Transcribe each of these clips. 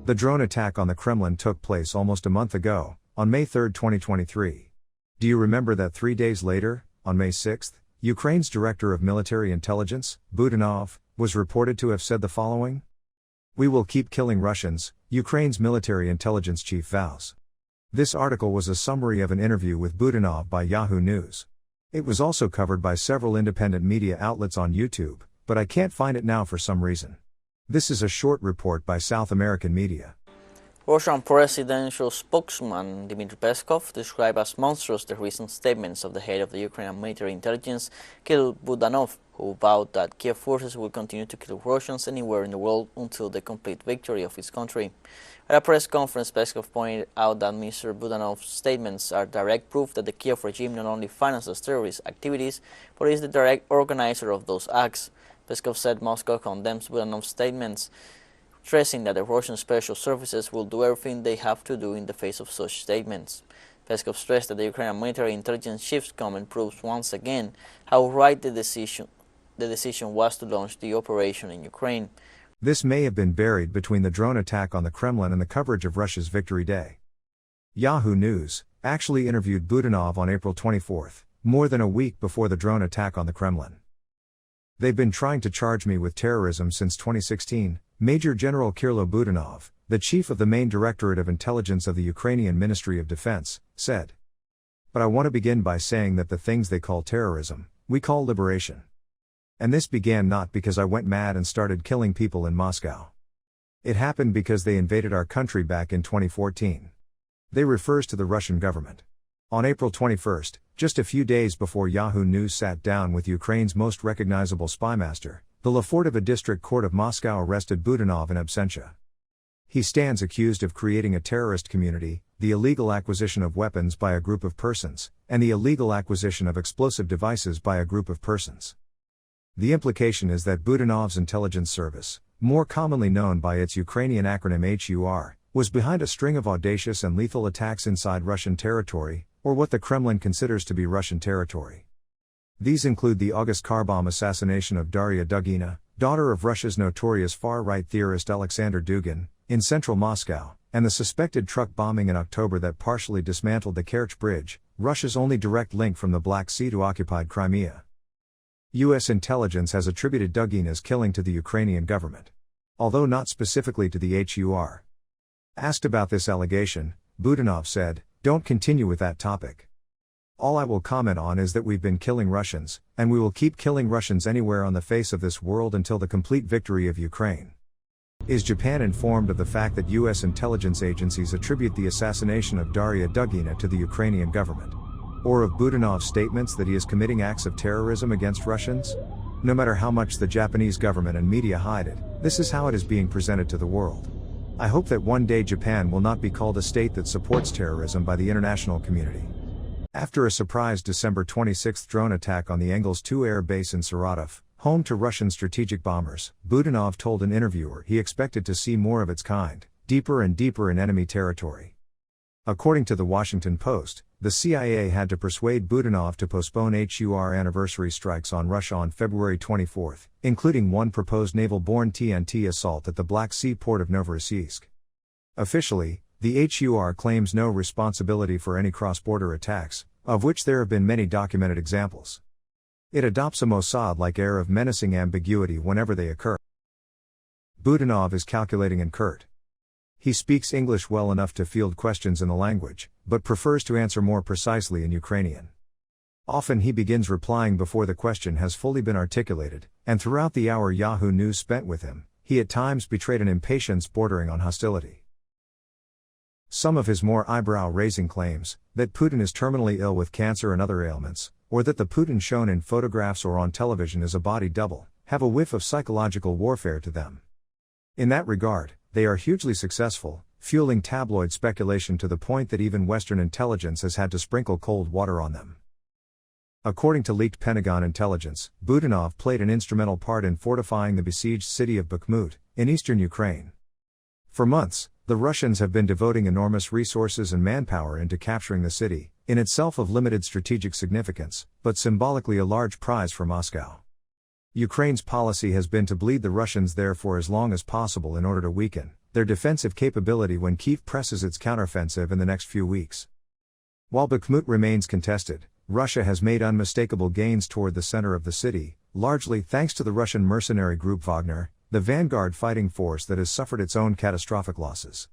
The drone attack on the Kremlin took place almost a month ago, on May 3, 2023. Do you remember that 3 days later, on May 6, Ukraine's Director of Military Intelligence, Budanov, was reported to have said the following? "We will keep killing Russians," Ukraine's military intelligence chief vows. This article was a summary of an interview with Budanov by Yahoo News. It was also covered by several independent media outlets on YouTube, but I can't find it now for some reason. This is a short report by South American media. Russian presidential spokesman Dmitry Peskov described as monstrous the recent statements of the head of the Ukrainian military intelligence, Kirill Budanov, who vowed that Kiev forces will continue to kill Russians anywhere in the world until the complete victory of his country. At a press conference, Peskov pointed out that Mr. Budanov's statements are direct proof that the Kiev regime not only finances terrorist activities, but is the direct organizer of those acts. Peskov said Moscow condemns Budanov's statements, stressing that the Russian special services will do everything they have to do in the face of such statements. Peskov stressed that the Ukrainian military intelligence chief's comment proves once again how right the decision was to launch the operation in Ukraine. This may have been buried between the drone attack on the Kremlin and the coverage of Russia's Victory Day. Yahoo News actually interviewed Budanov on April 24, more than a week before the drone attack on the Kremlin. "They've been trying to charge me with terrorism since 2016, Major General Kirill Budanov, the chief of the main directorate of intelligence of the Ukrainian Ministry of Defense, said. But I want to begin by saying that the things they call terrorism, we call liberation. And this began not because I went mad and started killing people in Moscow. It happened because they invaded our country back in 2014. They refers to the Russian government. On April 21, just a few days before Yahoo News sat down with Ukraine's most recognizable spymaster, the Lefortovo District Court of Moscow arrested Budanov in absentia. He stands accused of creating a terrorist community, the illegal acquisition of weapons by a group of persons, and the illegal acquisition of explosive devices by a group of persons. The implication is that Budanov's intelligence service, more commonly known by its Ukrainian acronym HUR, was behind a string of audacious and lethal attacks inside Russian territory, or what the Kremlin considers to be Russian territory. These include the August car bomb assassination of Daria Dugina, daughter of Russia's notorious far-right theorist Alexander Dugin, in central Moscow, and the suspected truck bombing in October that partially dismantled the Kerch Bridge, Russia's only direct link from the Black Sea to occupied Crimea. U.S. intelligence has attributed Dugina's killing to the Ukrainian government, although not specifically to the HUR. Asked about this allegation, Budanov said, "Don't continue with that topic. All I will comment on is that we've been killing Russians, and we will keep killing Russians anywhere on the face of this world until the complete victory of Ukraine." Is Japan informed of the fact that U.S. intelligence agencies attribute the assassination of Daria Dugina to the Ukrainian government? Or of Budanov's statements that he is committing acts of terrorism against Russians? No matter how much the Japanese government and media hide it, this is how it is being presented to the world. I hope that one day Japan will not be called a state that supports terrorism by the international community. After a surprise December 26 drone attack on the Engels 2 air base in Saratov, home to Russian strategic bombers, Budanov told an interviewer he expected to see more of its kind, deeper and deeper in enemy territory. According to the Washington Post, the CIA had to persuade Budanov to postpone HUR anniversary strikes on Russia on February 24, including one proposed naval-borne TNT assault at the Black Sea port of Novorossiysk. Officially, the HUR claims no responsibility for any cross-border attacks, of which there have been many documented examples. It adopts a Mossad-like air of menacing ambiguity whenever they occur. Budanov is calculating and curt. He speaks English well enough to field questions in the language, but prefers to answer more precisely in Ukrainian. Often he begins replying before the question has fully been articulated, and throughout the hour Yahoo News spent with him, he at times betrayed an impatience bordering on hostility. Some of his more eyebrow-raising claims, that Putin is terminally ill with cancer and other ailments, or that the Putin shown in photographs or on television is a body double, have a whiff of psychological warfare to them. In that regard, they are hugely successful, fueling tabloid speculation to the point that even Western intelligence has had to sprinkle cold water on them. According to leaked Pentagon intelligence, Budanov played an instrumental part in fortifying the besieged city of Bakhmut, in eastern Ukraine. For months, the Russians have been devoting enormous resources and manpower into capturing the city, in itself of limited strategic significance, but symbolically a large prize for Moscow. Ukraine's policy has been to bleed the Russians there for as long as possible in order to weaken, their defensive capability when Kyiv presses its counteroffensive in the next few weeks. While Bakhmut remains contested, Russia has made unmistakable gains toward the center of the city, largely thanks to the Russian mercenary group Wagner, the vanguard fighting force that has suffered its own catastrophic losses.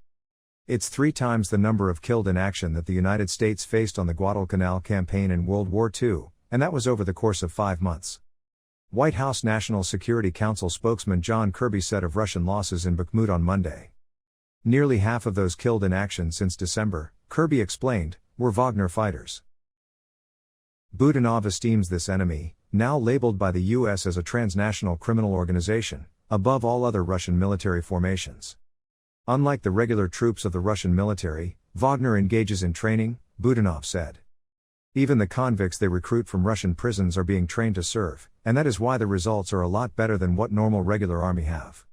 It's 3 times the number of killed in action that the United States faced on the Guadalcanal campaign in World War II, and that was over the course of 5 months. White House National Security Council spokesman John Kirby said of Russian losses in Bakhmut on Monday. Nearly half of those killed in action since December, Kirby explained, were Wagner fighters. Budanov esteems this enemy, now labeled by the U.S. as a transnational criminal organization, above all other Russian military formations. Unlike the regular troops of the Russian military, Wagner engages in training, Budanov said. Even the convicts they recruit from Russian prisons are being trained to serve, and that is why the results are a lot better than what normal regular army have.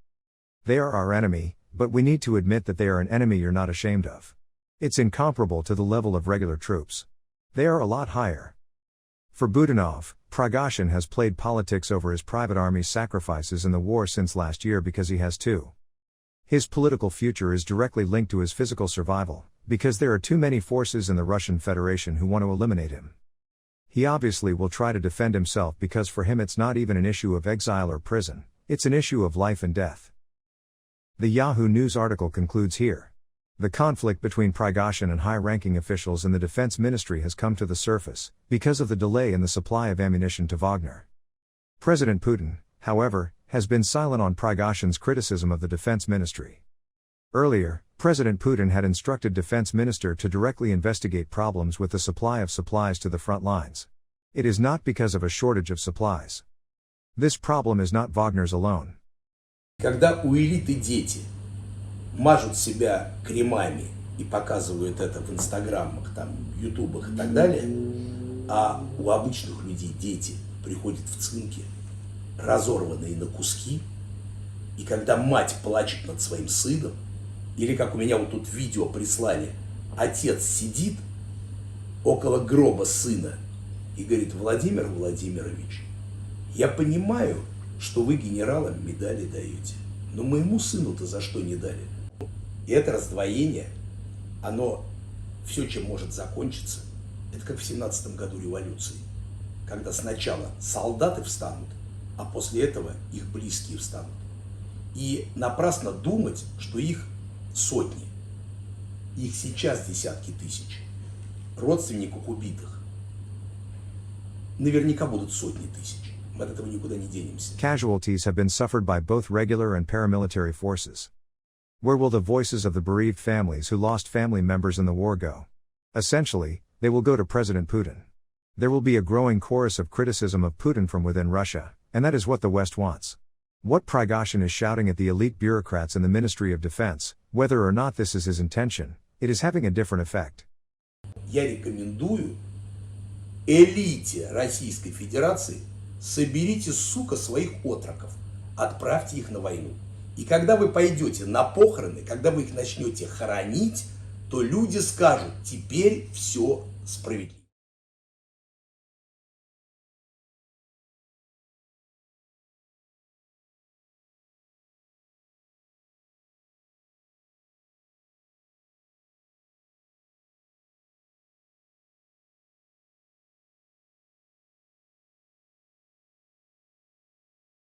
They are our enemy, but we need to admit that they are an enemy you're not ashamed of. It's incomparable to the level of regular troops. They are a lot higher. For Budanov, Prigozhin has played politics over his private army's sacrifices in the war since last year because he has to. His political future is directly linked to his physical survival, because there are too many forces in the Russian Federation who want to eliminate him. He obviously will try to defend himself because for him it's not even an issue of exile or prison, it's an issue of life and death. The Yahoo News article concludes here. The conflict between Prigozhin and high-ranking officials in the defense ministry has come to the surface, because of the delay in the supply of ammunition to Wagner. President Putin, however, has been silent on Prigozhin's criticism of the defense ministry. Earlier, President Putin had instructed Defense Minister to directly investigate problems with the supply of supplies to the front lines. It is not because of a shortage of supplies. This problem is not Wagner's alone. Когда у элиты дети мажут себя кремами и показывают это в инстаграмах, там, ютубах и так далее, а у обычных людей дети приходят в цинки, разорванные на куски, и когда мать плачет над своим сыном, или как у меня вот тут видео прислали, отец сидит около гроба сына и говорит: Владимир Владимирович, я понимаю, что вы генералам медали даете, но моему сыну-то за что не дали? И это раздвоение, оно все, чем может закончиться, это как в 17 году революции, когда сначала солдаты встанут, а после этого их близкие встанут. И напрасно думать, что их сотни, их сейчас десятки тысяч, родственников убитых, наверняка будут сотни тысяч. Мы от этого никуда не денемся. Casualties have been suffered by both regular and paramilitary forces. Where will the voices of the bereaved families who lost family members in the war go? Essentially, they will go to President Putin. There will be a growing chorus of criticism of Putin from within Russia, and that is what the West wants. What Prigozhin is shouting at the elite bureaucrats in the Ministry of Defense, whether or not this is his intention, it is having a different effect. Я рекомендую элите Российской Федерации: соберите, сука, своих отроков, отправьте их на войну. И когда вы пойдете на похороны, когда вы их начнете хоронить, то люди скажут: теперь все справедливо.